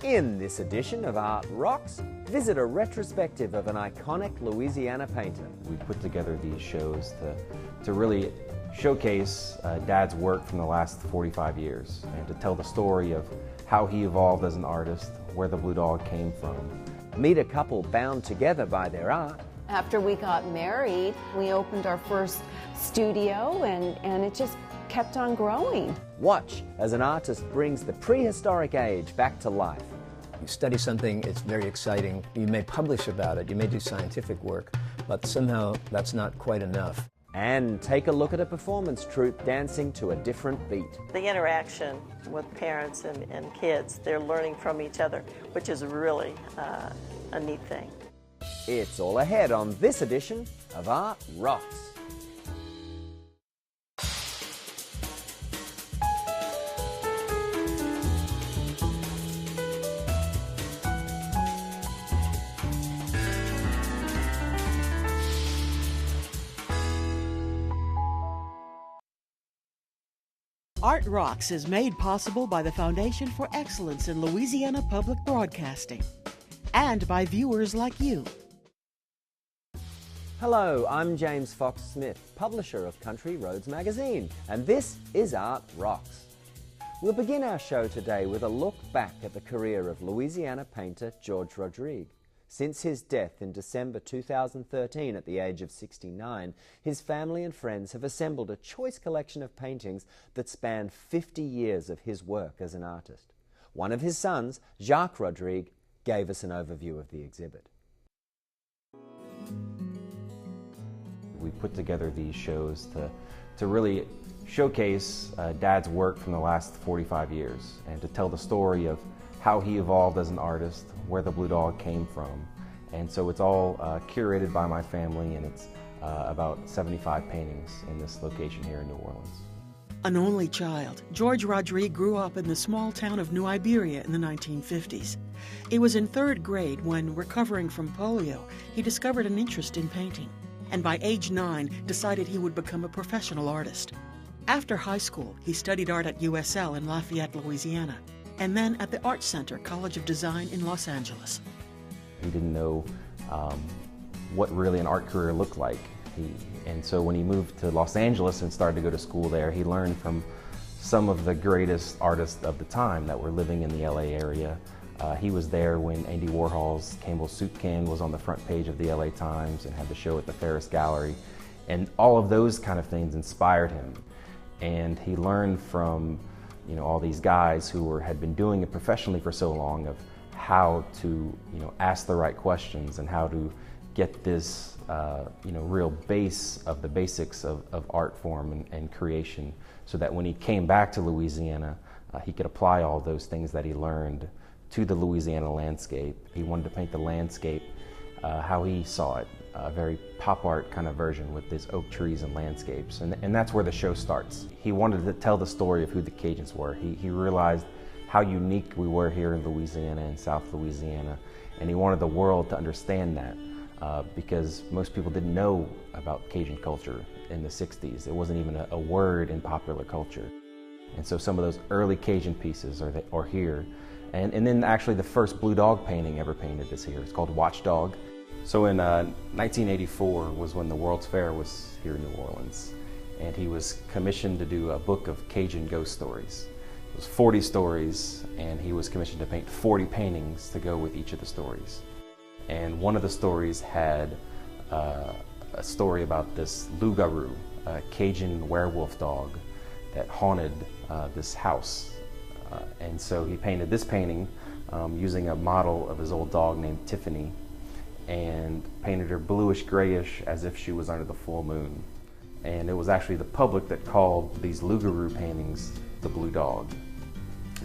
In this edition of Art Rocks, visit a retrospective of an iconic Louisiana painter. We put together these shows to really showcase Dad's work from the last 45 years and to tell the story of how he evolved as an artist, where the Blue Dog came from. Meet a couple bound together by their art. After we got married, we opened our first studio and it just kept on growing. Watch as an artist brings the prehistoric age back to life. You study something, it's very exciting. You may publish about it, you may do scientific work, but somehow that's not quite enough. And take a look at a performance troupe dancing to a different beat. The interaction with parents and kids, they're learning from each other, which is really a neat thing. It's all ahead on this edition of Art Rocks. Art Rocks is made possible by the Foundation for Excellence in Louisiana Public Broadcasting and by viewers like you. Hello, I'm James Fox Smith, publisher of Country Roads magazine, and this is Art Rocks. We'll begin our show today with a look back at the career of Louisiana painter George Rodrigue. Since his death in December 2013 at the age of 69, his family and friends have assembled a choice collection of paintings that span 50 years of his work as an artist. One of his sons, Jacques Rodrigue, gave us an overview of the exhibit. We put together these shows to really showcase Dad's work from the last 45 years and to tell the story of how he evolved as an artist, where the Blue Dog came from. And so it's all curated by my family, and it's about 75 paintings in this location here in New Orleans. An only child, George Rodrigue grew up in the small town of New Iberia in the 1950s. He was in third grade when, recovering from polio, he discovered an interest in painting, and by age 9 decided he would become a professional artist. After high school, he studied art at USL in Lafayette, Louisiana, and then at the Art Center College of Design in Los Angeles. He didn't know what really an art career looked like. And so when he moved to Los Angeles and started to go to school there, he learned from some of the greatest artists of the time that were living in the LA area. He was there when Andy Warhol's Campbell Soup Can was on the front page of the LA Times and had the show at the Ferris Gallery. And all of those kind of things inspired him. And he learned from all these guys who had been doing it professionally for so long of how to, ask the right questions and how to get this, real base of the basics of art form and creation, so that when he came back to Louisiana, he could apply all those things that he learned to the Louisiana landscape. He wanted to paint the landscape how he saw it, a very pop art kind of version with these oak trees and landscapes. And that's where the show starts. He wanted to tell the story of who the Cajuns were. He realized how unique we were here in Louisiana and South Louisiana, and he wanted the world to understand that because most people didn't know about Cajun culture in the 60s. It wasn't even a word in popular culture. And so some of those early Cajun pieces are here. And then actually the first Blue Dog painting ever painted is here. It's called Watchdog. So in 1984 was when the World's Fair was here in New Orleans, and he was commissioned to do a book of Cajun ghost stories. It was 40 stories, and he was commissioned to paint 40 paintings to go with each of the stories. And one of the stories had a story about this loup-garou, a Cajun werewolf dog that haunted this house. And so he painted this painting using a model of his old dog named Tiffany, and painted her bluish grayish as if she was under the full moon. And it was actually the public that called these loup-garou paintings the Blue Dog.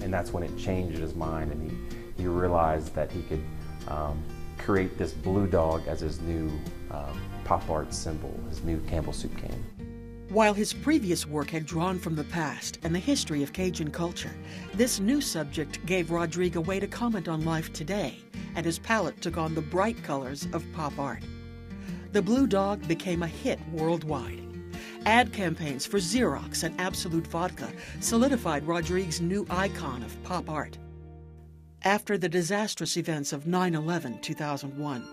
And that's when it changed his mind, and he realized that he could create this blue dog as his new pop art symbol, his new Campbell Soup Can. While his previous work had drawn from the past and the history of Cajun culture, this new subject gave Rodrigue a way to comment on life today, and his palette took on the bright colors of pop art. The Blue Dog became a hit worldwide. Ad campaigns for Xerox and Absolute Vodka solidified Rodrigue's new icon of pop art. After the disastrous events of 9/11/2001,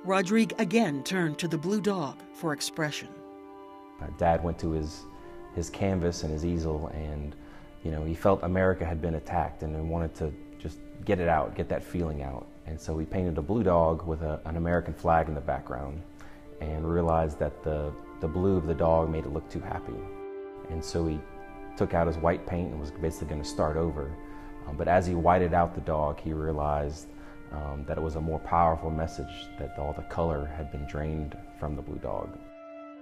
Rodrigue again turned to the blue dog for expression. Dad went to his canvas and his easel, and he felt America had been attacked and he wanted to just get it out, get that feeling out. And so he painted a blue dog with an American flag in the background and realized that the blue of the dog made it look too happy. And so he took out his white paint and was basically going to start over. But as he whited out the dog, he realized that it was a more powerful message, that all the color had been drained from the blue dog.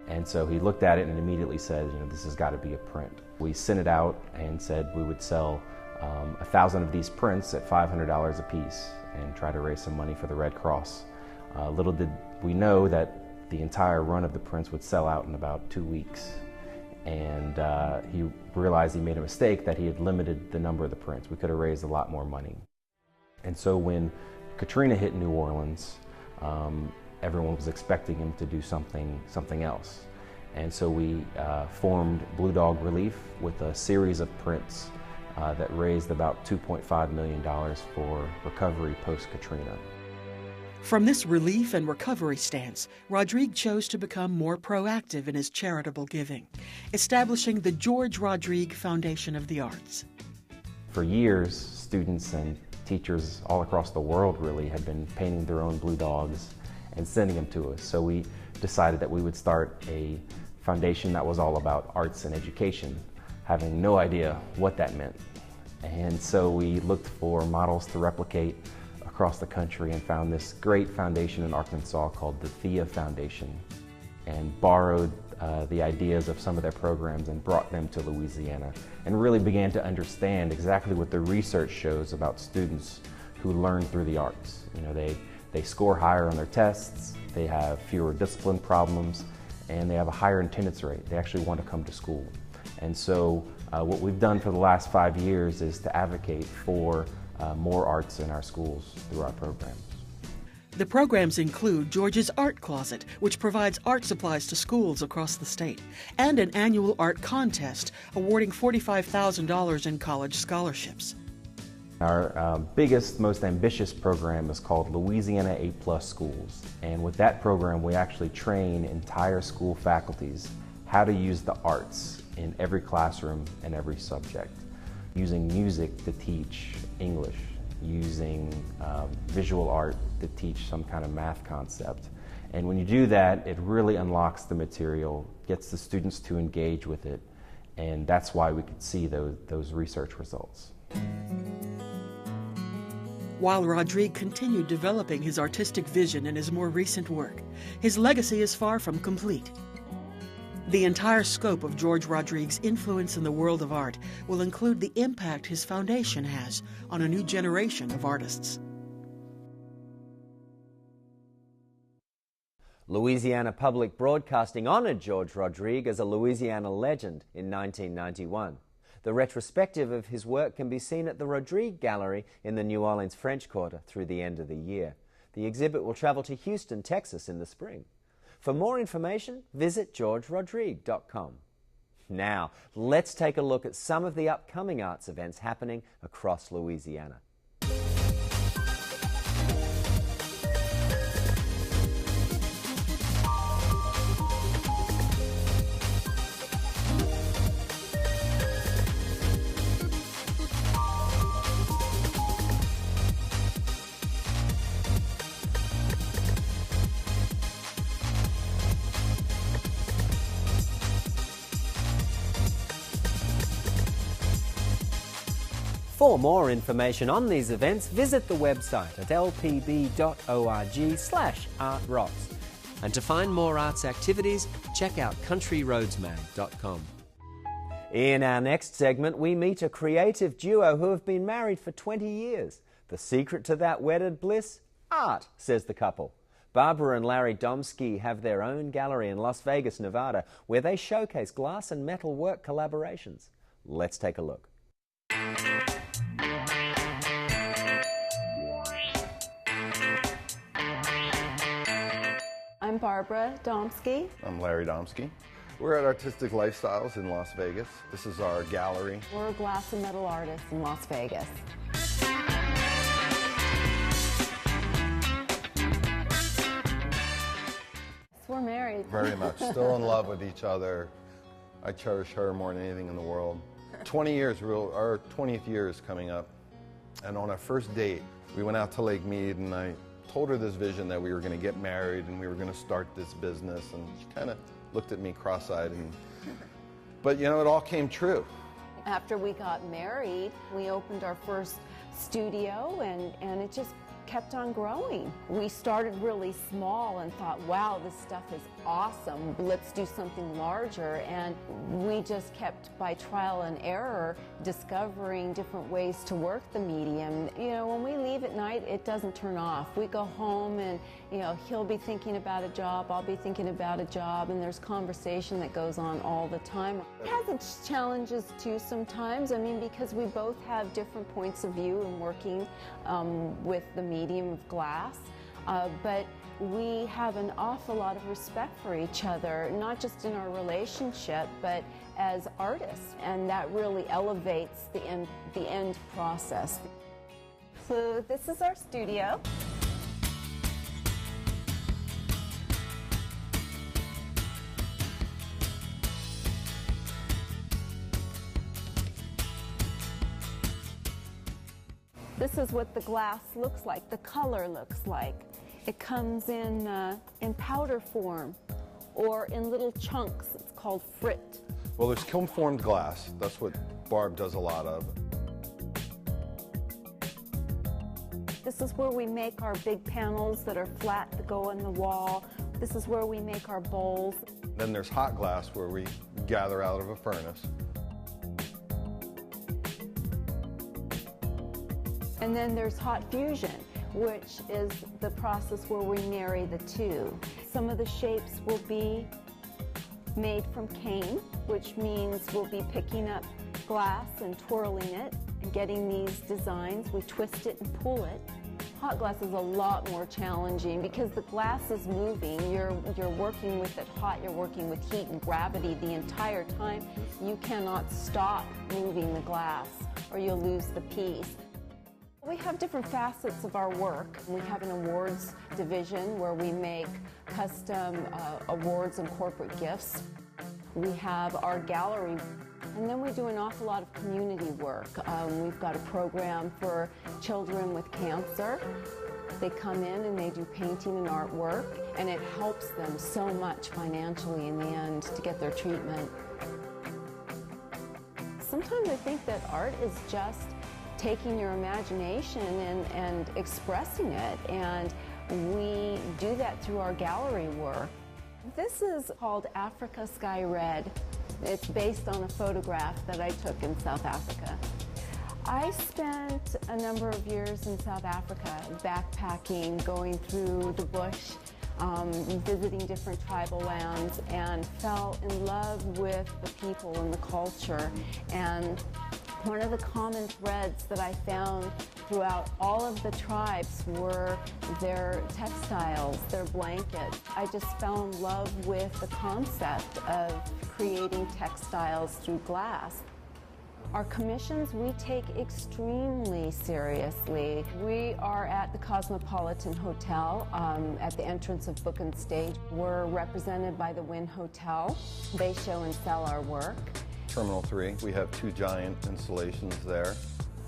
And so he looked at it and immediately said, this has got to be a print. We sent it out and said we would sell 1,000 of these prints at $500 a piece and try to raise some money for the Red Cross. Little did we know that the entire run of the prints would sell out in about 2 weeks. And he realized he made a mistake, that he had limited the number of the prints. We could have raised a lot more money. And so when Katrina hit New Orleans, everyone was expecting him to do something else. And so we formed Blue Dog Relief with a series of prints that raised about $2.5 million for recovery post-Katrina. From this relief and recovery stance, Rodrigue chose to become more proactive in his charitable giving, establishing the George Rodrigue Foundation of the Arts. For years, students and teachers all across the world really had been painting their own blue dogs and sending them to us. So we decided that we would start a foundation that was all about arts and education, having no idea what that meant. And so we looked for models to replicate across the country and found this great foundation in Arkansas called the Thea Foundation, and borrowed the ideas of some of their programs and brought them to Louisiana, and really began to understand exactly what the research shows about students who learn through the arts. They score higher on their tests, they have fewer discipline problems, and they have a higher attendance rate. They actually want to come to school. And so what we've done for the last 5 years is to advocate for more arts in our schools through our programs. The programs include George's Art Closet, which provides art supplies to schools across the state, and an annual art contest awarding $45,000 in college scholarships. Our biggest, most ambitious program is called Louisiana 8+ Schools. And with that program, we actually train entire school faculties how to use the arts in every classroom and every subject, using music to teach English, using visual art to teach some kind of math concept. And when you do that, it really unlocks the material, gets the students to engage with it, and that's why we could see those research results. While Rodrigue continued developing his artistic vision in his more recent work, his legacy is far from complete. The entire scope of George Rodrigue's influence in the world of art will include the impact his foundation has on a new generation of artists. Louisiana Public Broadcasting honored George Rodrigue as a Louisiana legend in 1991. The retrospective of his work can be seen at the Rodrigue Gallery in the New Orleans French Quarter through the end of the year. The exhibit will travel to Houston, Texas in the spring. For more information, visit georgerodrigue.com. Now, let's take a look at some of the upcoming arts events happening across Louisiana. For more information on these events, visit the website at lpb.org/artrocks. And to find more arts activities, check out countryroadsmag.com. In our next segment, we meet a creative duo who have been married for 20 years. The secret to that wedded bliss? Art, says the couple. Barbara and Larry Domsky have their own gallery in Las Vegas, Nevada, where they showcase glass and metal work collaborations. Let's take a look. I'm Barbara Domsky. I'm Larry Domsky. We're at Artistic Lifestyles in Las Vegas. This is our gallery. We're glass and metal artists in Las Vegas. right? Very much. Still in love with each other. I cherish her more than anything in the world. 20 years, our 20th year is coming up. And on our first date, we went out to Lake Mead, and I told her this vision that we were going to get married and we were going to start this business. And she kind of looked at me cross-eyed. But, you know, it all came true. After we got married, we opened our first studio, and it just kept on growing. We started really small and thought, wow, this stuff is awesome. Let's do something larger. And we just kept, by trial and error, discovering different ways to work the medium. You know, when we leave at night, it doesn't turn off. We go home and, you know, he'll be thinking about a job, I'll be thinking about a job, and there's conversation that goes on all the time. It has its challenges too sometimes, I mean, because we both have different points of view in working with the medium of glass, but we have an awful lot of respect for each other, not just in our relationship, but as artists, and that really elevates the end process. So this is our studio. This is what the glass looks like, the color looks like. It comes in powder form or in little chunks. It's called frit. Well, there's kiln-formed glass. That's what Barb does a lot of. This is where we make our big panels that are flat that go on the wall. This is where we make our bowls. Then there's hot glass, where we gather out of a furnace. And then there's hot fusion, which is the process where we marry the two. Some of the shapes will be made from cane, which means we'll be picking up glass and twirling it and getting these designs. We twist it and pull it. Hot glass is a lot more challenging because the glass is moving. You're working with it hot, you're working with heat and gravity the entire time. You cannot stop moving the glass or you'll lose the piece. We have different facets of our work. We have an awards division where we make custom awards and corporate gifts. We have our gallery, and then we do an awful lot of community work. We've got a program for children with cancer. They come in and they do painting and artwork, and it helps them so much financially in the end to get their treatment. Sometimes I think that art is just taking your imagination and expressing it, and we do that through our gallery work. This is called Africa Sky Red. It's based on a photograph that I took in South Africa. I spent a number of years in South Africa backpacking, going through the bush, visiting different tribal lands, and fell in love with the people and the culture. And one of the common threads that I found throughout all of the tribes were their textiles, their blankets. I just fell in love with the concept of creating textiles through glass. Our commissions we take extremely seriously. We are at the Cosmopolitan Hotel at the entrance of Book and Stage. We're represented by the Wynn Hotel. They show and sell our work. Terminal 3, we have 2 giant installations there.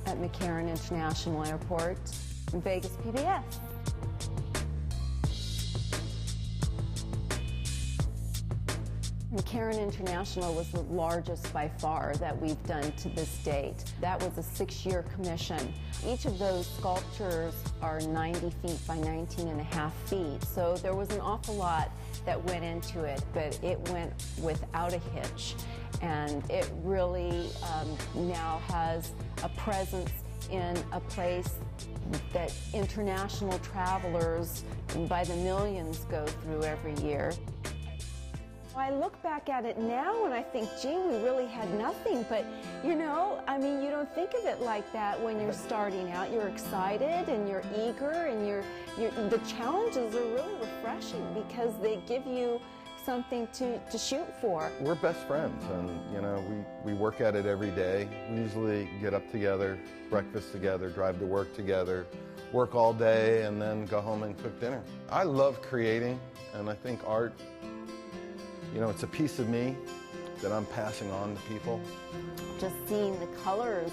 At McCarran International Airport, Vegas PBS. McCarran International was the largest by far that we've done to this date. That was a 6-year commission. Each of those sculptures are 90 feet by 19.5 feet, so there was an awful lot that went into it, but it went without a hitch. And it really now has a presence in a place that international travelers by the millions go through every year. I look back at it now and I think, gee, we really had nothing, but you know, I mean, you don't think of it like that when you're starting out. You're excited and you're eager, and the challenges are really refreshing because they give you something to shoot for. We're best friends, and you know, we work at it every day. We usually get up together, breakfast together, drive to work together, work all day, and then go home and cook dinner. I love creating, and I think art You know, it's a piece of me that I'm passing on to people. Just seeing the colors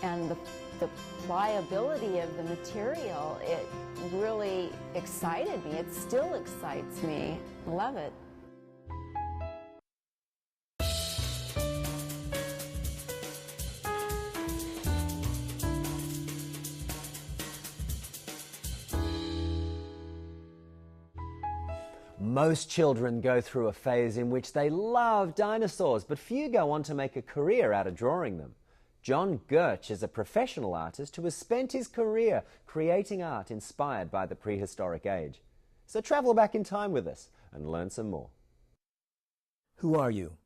and the pliability of the material, it really excited me. It still excites me. Love it. Most children go through a phase in which they love dinosaurs, but few go on to make a career out of drawing them. John Gurche is a professional artist who has spent his career creating art inspired by the prehistoric age. So travel back in time with us and learn some more. Who are you?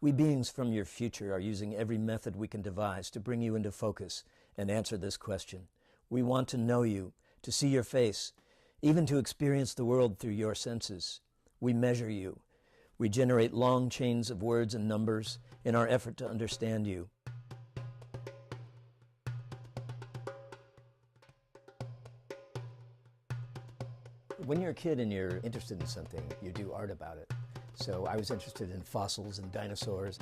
We beings from your future are using every method we can devise to bring you into focus and answer this question. We want to know you, to see your face, even to experience the world through your senses. We measure you. We generate long chains of words and numbers in our effort to understand you. When you're a kid and you're interested in something, you do art about it. So I was interested in fossils and dinosaurs.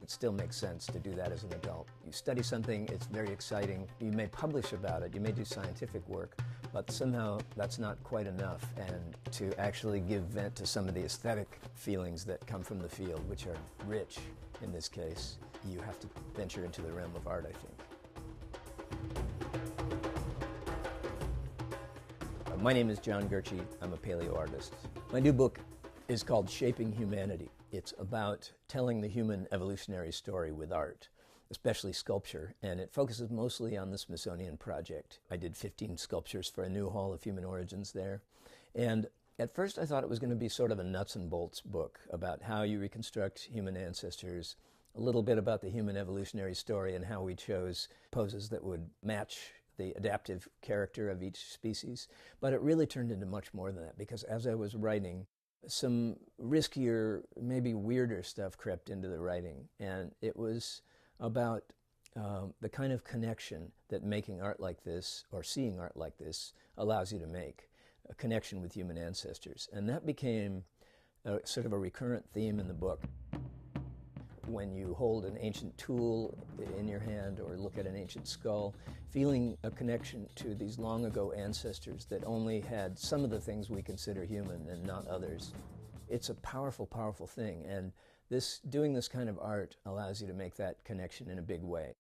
It still makes sense to do that as an adult. You study something, it's very exciting. You may publish about it, you may do scientific work, but somehow that's not quite enough. And to actually give vent to some of the aesthetic feelings that come from the field, which are rich in this case, you have to venture into the realm of art, I think. My name is John Gurche. I'm a paleo-artist. My new book is called Shaping Humanity. It's about telling the human evolutionary story with art, especially sculpture, and it focuses mostly on the Smithsonian Project. I did 15 sculptures for a new Hall of Human Origins there, and at first I thought it was going to be sort of a nuts and bolts book about how you reconstruct human ancestors, a little bit about the human evolutionary story and how we chose poses that would match the adaptive character of each species. But it really turned into much more than that, because as I was writing, some riskier, maybe weirder stuff crept into the writing. And it was about the kind of connection that making art like this, or seeing art like this, allows you to make, a connection with human ancestors. And that became sort of a recurrent theme in the book. When you hold an ancient tool in your hand or look at an ancient skull, feeling a connection to these long ago ancestors that only had some of the things we consider human and not others. It's a powerful, powerful thing, and doing this kind of art allows you to make that connection in a big way.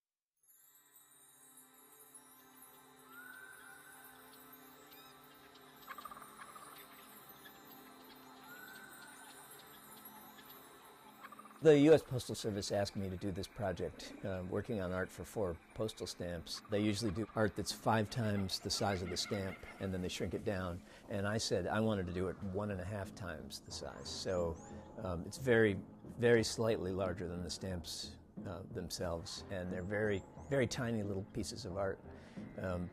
The U.S. Postal Service asked me to do this project, working on art for 4 postal stamps. They usually do art that's 5 times the size of the stamp, and then they shrink it down. And I said I wanted to do it 1.5 times the size. So it's very, very slightly larger than the stamps themselves, and they're very, very tiny little pieces of art.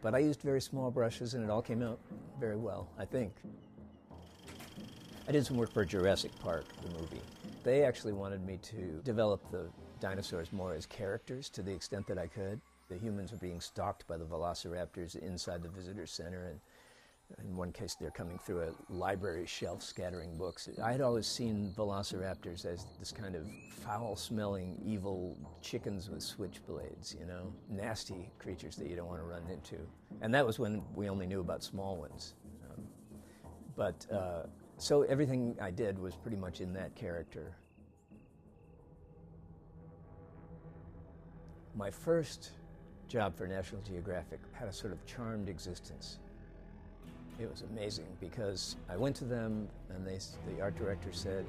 But I used very small brushes, and it all came out very well, I think. I did some work for Jurassic Park, the movie. They actually wanted me to develop the dinosaurs more as characters to the extent that I could. The humans are being stalked by the velociraptors inside the visitor center, and in one case they're coming through a library shelf scattering books. I had always seen velociraptors as this kind of foul-smelling, evil chickens with switchblades, you know, nasty creatures that you don't want to run into. And that was when we only knew about small ones. So everything I did was pretty much in that character. My first job for National Geographic had a sort of charmed existence. It was amazing because I went to them and the art director said,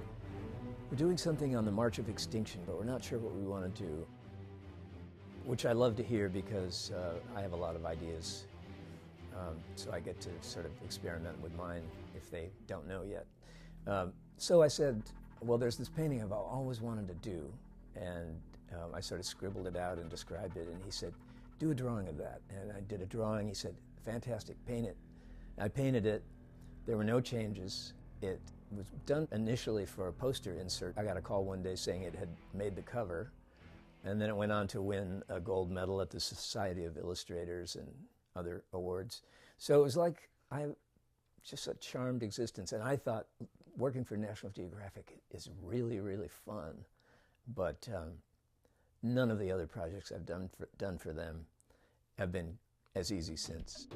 "We're doing something on the march of extinction, but we're not sure what we want to do." Which I love to hear because I have a lot of ideas. So I get to sort of experiment with mine if they don't know yet. So I said, well, there's this painting I've always wanted to do. And I sort of scribbled it out and described it. And he said, do a drawing of that. And I did a drawing. He said, fantastic, paint it. I painted it. There were no changes. It was done initially for a poster insert. I got a call one day saying it had made the cover. And then it went on to win a gold medal at the Society of Illustrators and other awards. So it was like just a charmed existence. And I thought, working for National Geographic is really, really fun, but none of the other projects I've done for them have been as easy since.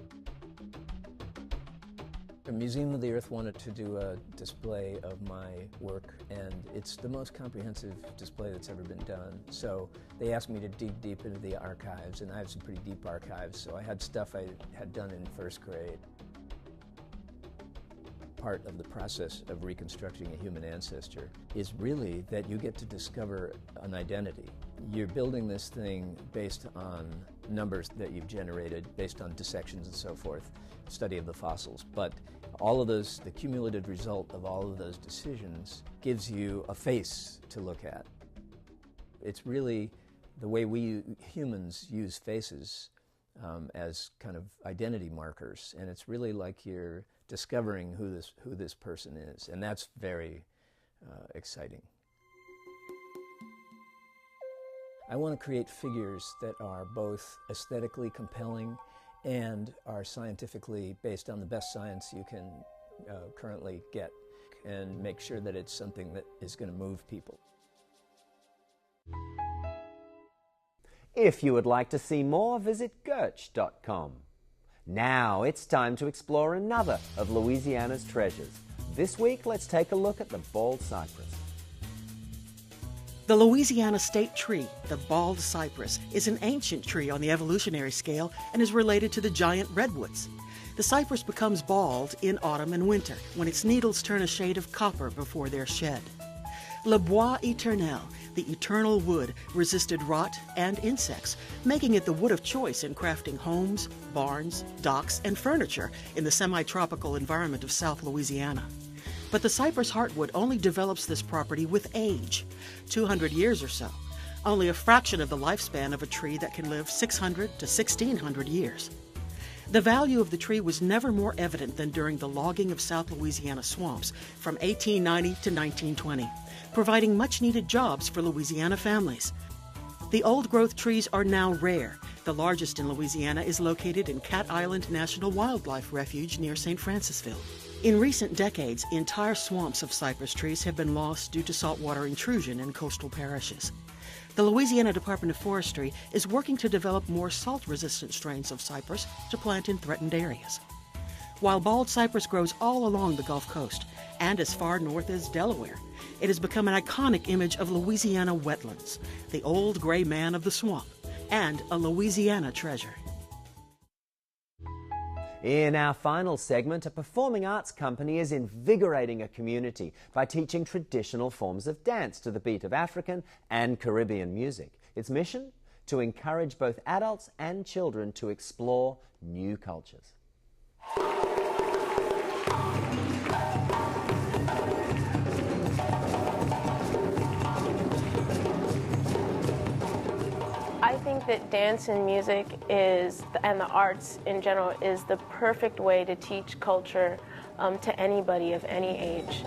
The Museum of the Earth wanted to do a display of my work, and it's the most comprehensive display that's ever been done. So they asked me to dig deep into the archives, and I have some pretty deep archives, so I had stuff I had done in first grade. Part of the process of reconstructing a human ancestor is really that you get to discover an identity. You're building this thing based on numbers that you've generated, based on dissections and so forth, study of the fossils. But all of those, the cumulative result of all of those decisions gives you a face to look at. It's really the way we humans use faces as kind of identity markers, and it's really like you're discovering who this person is, and that's very exciting. I want to create figures that are both aesthetically compelling and are scientifically based on the best science you can currently get, and make sure that it's something that is going to move people. If you would like to see more, visit Gurche.com. Now it's time to explore another of Louisiana's treasures. This week, let's take a look at the bald cypress. The Louisiana state tree, the bald cypress, is an ancient tree on the evolutionary scale and is related to the giant redwoods. The cypress becomes bald in autumn and winter when its needles turn a shade of copper before they're shed. Le bois éternel, the eternal wood, resisted rot and insects, making it the wood of choice in crafting homes, barns, docks, and furniture in the semi-tropical environment of South Louisiana. But the cypress heartwood only develops this property with age, 200 years or so, only a fraction of the lifespan of a tree that can live 600 to 1,600 years. The value of the tree was never more evident than during the logging of South Louisiana swamps from 1890 to 1920, providing much-needed jobs for Louisiana families. The old-growth trees are now rare. The largest in Louisiana is located in Cat Island National Wildlife Refuge near St. Francisville. In recent decades, entire swamps of cypress trees have been lost due to saltwater intrusion in coastal parishes. The Louisiana Department of Forestry is working to develop more salt-resistant strains of cypress to plant in threatened areas. While bald cypress grows all along the Gulf Coast and as far north as Delaware, it has become an iconic image of Louisiana wetlands, the old gray man of the swamp, and a Louisiana treasure. In our final segment, a performing arts company is invigorating a community by teaching traditional forms of dance to the beat of African and Caribbean music. Its mission? To encourage both adults and children to explore new cultures. I think that dance and music and the arts in general is the perfect way to teach culture to anybody of any age.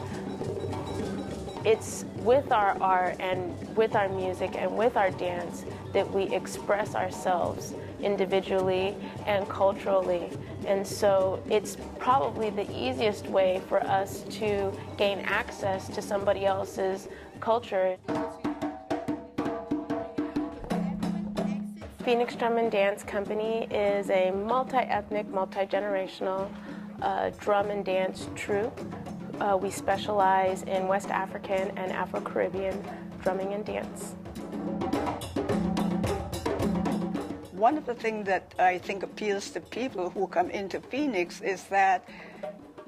It's with our art and with our music and with our dance that we express ourselves individually and culturally. And so it's probably the easiest way for us to gain access to somebody else's culture. Fenix Drum and Dance Company is a multi-ethnic, multi-generational drum and dance troupe. We specialize in West African and Afro-Caribbean drumming and dance. One of the things that I think appeals to people who come into Phoenix is that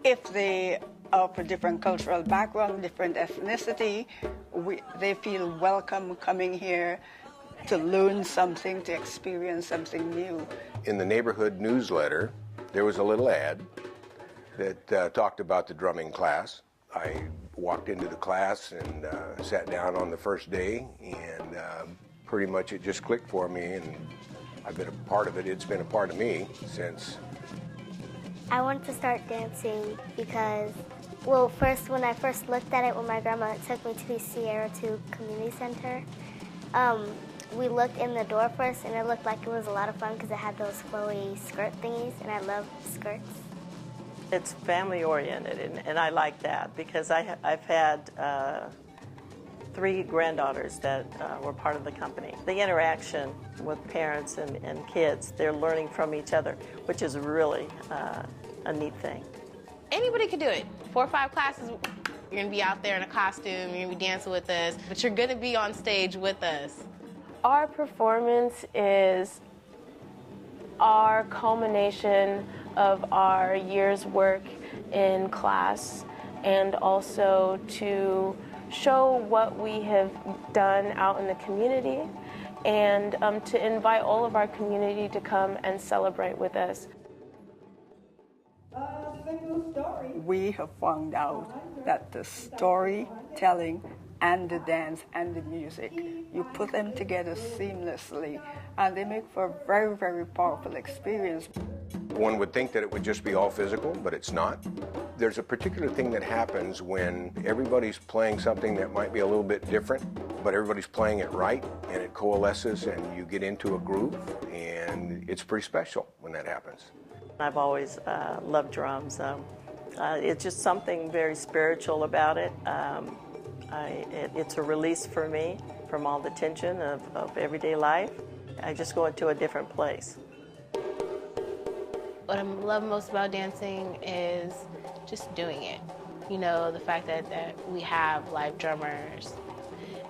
if they are of a different cultural background, different ethnicity, they feel welcome coming here to learn something, to experience something new. In the neighborhood newsletter, there was a little ad that talked about the drumming class. I walked into the class and sat down on the first day, and pretty much it just clicked for me, and I've been a part of it. It's been a part of me since. I wanted to start dancing because, well, when I first looked at it with my grandma, it took me to the Sierra 2 Community Center. We looked in the door first, and it looked like it was a lot of fun because it had those flowy skirt thingies, and I love skirts. It's family oriented, and I like that because I've had 3 granddaughters that were part of the company. The interaction with parents and kids, they're learning from each other, which is really a neat thing. Anybody can do it. 4 or 5 classes, you're gonna be out there in a costume, you're gonna be dancing with us, but you're gonna be on stage with us. Our performance is our culmination of our year's work in class, and also to show what we have done out in the community, and to invite all of our community to come and celebrate with us. We have found out that the storytelling and the dance and the music, you put them together seamlessly, and they make for a very, very powerful experience. One would think that it would just be all physical, but it's not. There's a particular thing that happens when everybody's playing something that might be a little bit different, but everybody's playing it right, and it coalesces, and you get into a groove, and it's pretty special when that happens. I've always loved drums. It's just something very spiritual about it. It's a release for me from all the tension of everyday life. I just go into a different place. What I love most about dancing is just doing it. You know, the fact that we have live drummers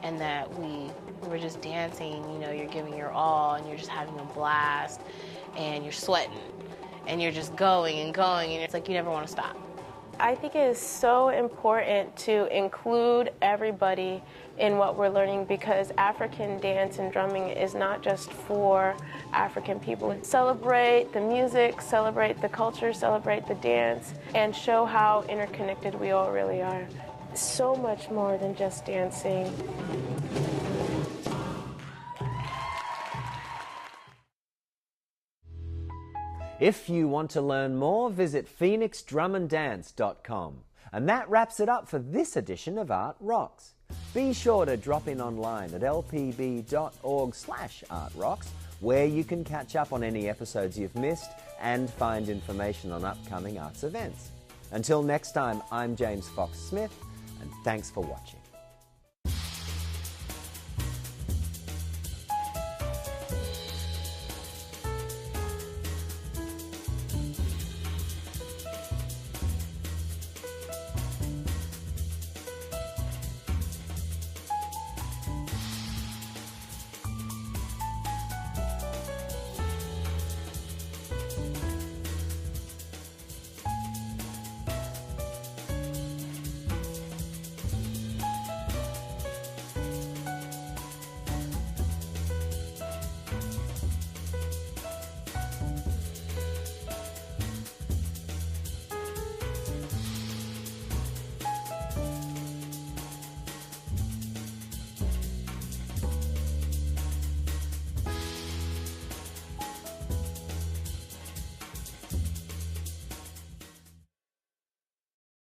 and that we're just dancing, you know, you're giving your all and you're just having a blast and you're sweating and you're just going and going, and it's like you never want to stop. I think it is so important to include everybody in what we're learning, because African dance and drumming is not just for African people. Celebrate the music, celebrate the culture, celebrate the dance, and show how interconnected we all really are. So much more than just dancing. If you want to learn more, visit phoenixdrumanddance.com. And that wraps it up for this edition of Art Rocks. Be sure to drop in online at lpb.org/artrocks, where you can catch up on any episodes you've missed and find information on upcoming arts events. Until next time, I'm James Fox Smith, and thanks for watching.